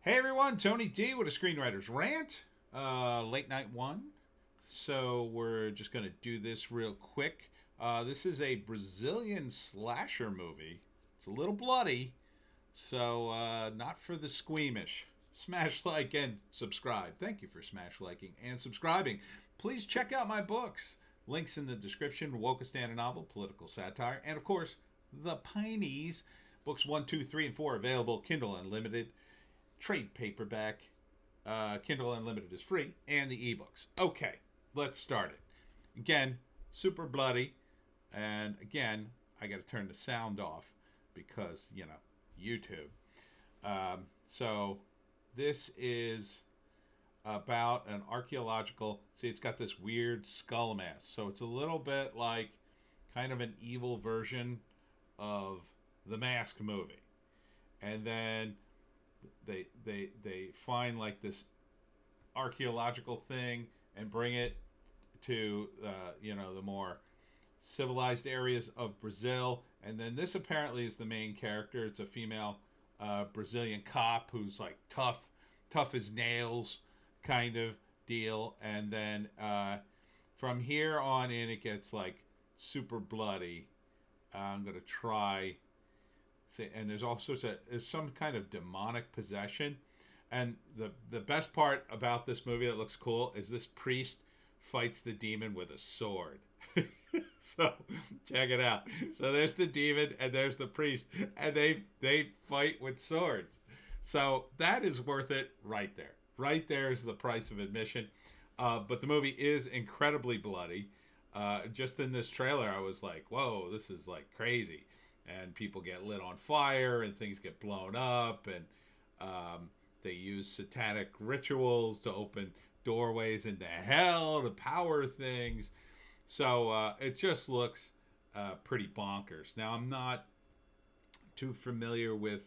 Hey everyone, Tony D with a Screenwriter's Rant, late night one. So we're just going to do this real quick. This is a Brazilian slasher movie. It's a little bloody, so not for the squeamish. Smash like and subscribe. Thank you for smash liking and subscribing. Please check out my books. Links in the description. Wokistan novel, political satire, and of course, The Pineys. Books 1, 2, 3, and 4 available Kindle Unlimited, trade paperback. Kindle Unlimited is free, and the ebooks. Okay, let's start it. Again, super bloody, and again, I got to turn the sound off because YouTube. So this is about an archaeological. See, it's got this weird skull mask, so it's a little bit like kind of an evil version of the Mask movie, and then they find like this archaeological thing and bring it to the more civilized areas of Brazil. And then this apparently is the main character. It's a female Brazilian cop who's like tough as nails kind of deal. And then from here on in, it gets like super bloody. I'm gonna try. And there's all sorts of there's some kind of demonic possession. And the best part about this movie that looks cool is this priest fights the demon with a sword. So check it out. So there's the demon and there's the priest, and they fight with swords. So that is worth it right there. Right there is the price of admission. But the movie is incredibly bloody. Just in this trailer, I was like, whoa, this is like crazy. And people get lit on fire and things get blown up, and they use satanic rituals to open doorways into hell to power things. So it just looks pretty bonkers. Now, I'm not too familiar with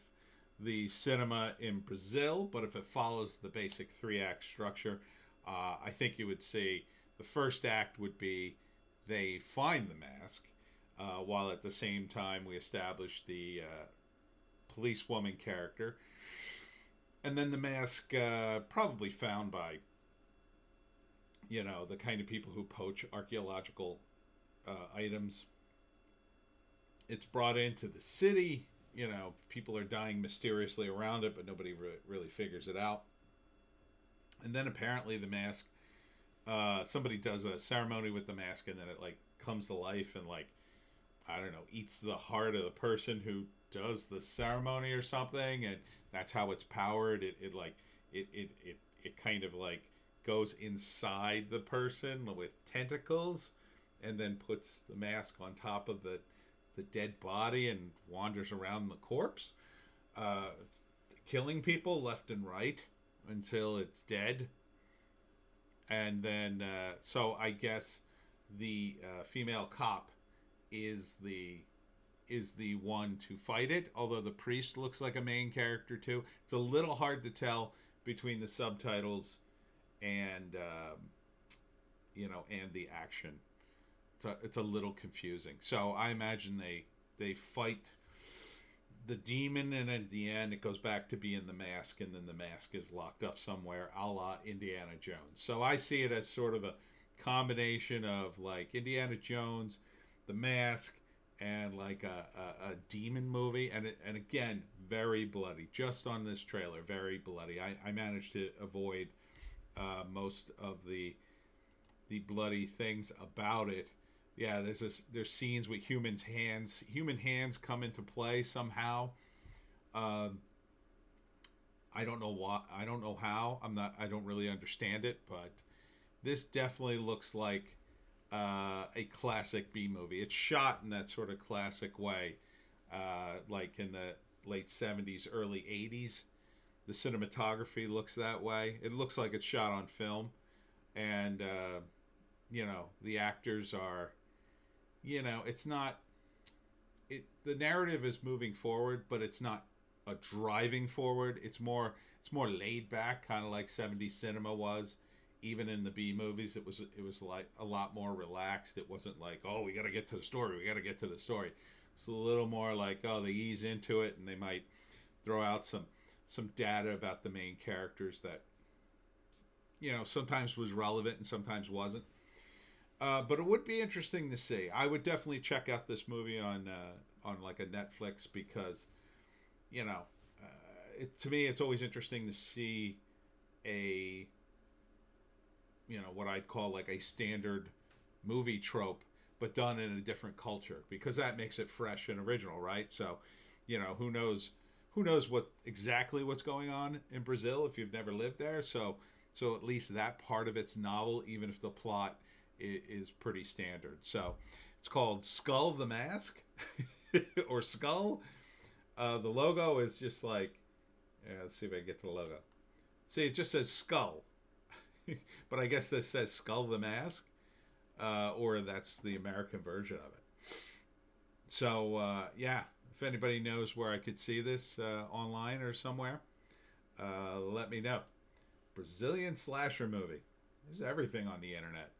the cinema in Brazil, but if it follows the basic three-act structure, I think you would see the first act would be they find the mask, while at the same time we establish the policewoman character. And then the mask, probably found by, the kind of people who poach archaeological items. It's brought into the city. People are dying mysteriously around it, but nobody really figures it out. And then apparently the mask, somebody does a ceremony with the mask, and then it like comes to life and like, I don't know, eats the heart of the person who does the ceremony or something, and that's how it's powered. It kind of like goes inside the person with tentacles, and then puts the mask on top of the dead body and wanders around the corpse, killing people left and right until it's dead. And then, so I guess the female cop is the one to fight it. Although the priest looks like a main character too. It's a little hard to tell between the subtitles and and the action. It's a little confusing. So I imagine they fight the demon, and at the end it goes back to being the mask, and then the mask is locked up somewhere, a la Indiana Jones. So I see it as sort of a combination of like Indiana Jones, the mask, and like a demon movie. And again, very bloody. Just on this trailer, very bloody. I managed to avoid most of the bloody things about it. Yeah, there's scenes with human hands come into play somehow. um, I don't know why, I don't know how, I don't really understand it, but this definitely looks like a classic B movie. It's shot in that sort of classic way, like in the late 70s, early 80s. The cinematography looks that way. It looks like it's shot on film. And, the actors are, it's not, the narrative is moving forward, but it's not a driving forward. It's more laid back, kind of like 70s cinema was. Even in the B movies, it was like a lot more relaxed. It wasn't like, oh, we got to get to the story. We got to get to the story. It's a little more like, oh, they ease into it, and they might throw out some some data about the main characters that sometimes was relevant and sometimes wasn't. But it would be interesting to see. I would definitely check out this movie on like a Netflix because you know, to me it's always interesting to see a what I'd call like a standard movie trope, but done in a different culture because that makes it fresh and original, right? So, who knows what's going on in Brazil if you've never lived there. So at least that part of it's novel, even if the plot is pretty standard. So it's called Skull the Mask or Skull. The logo is just like, yeah, let's see if I can get to the logo. See, it just says Skull, but I guess this says Skull the Mask, or that's the American version of it. So yeah, if anybody knows where I could see this online or somewhere, let me know. Brazilian slasher movie. There's everything on the internet.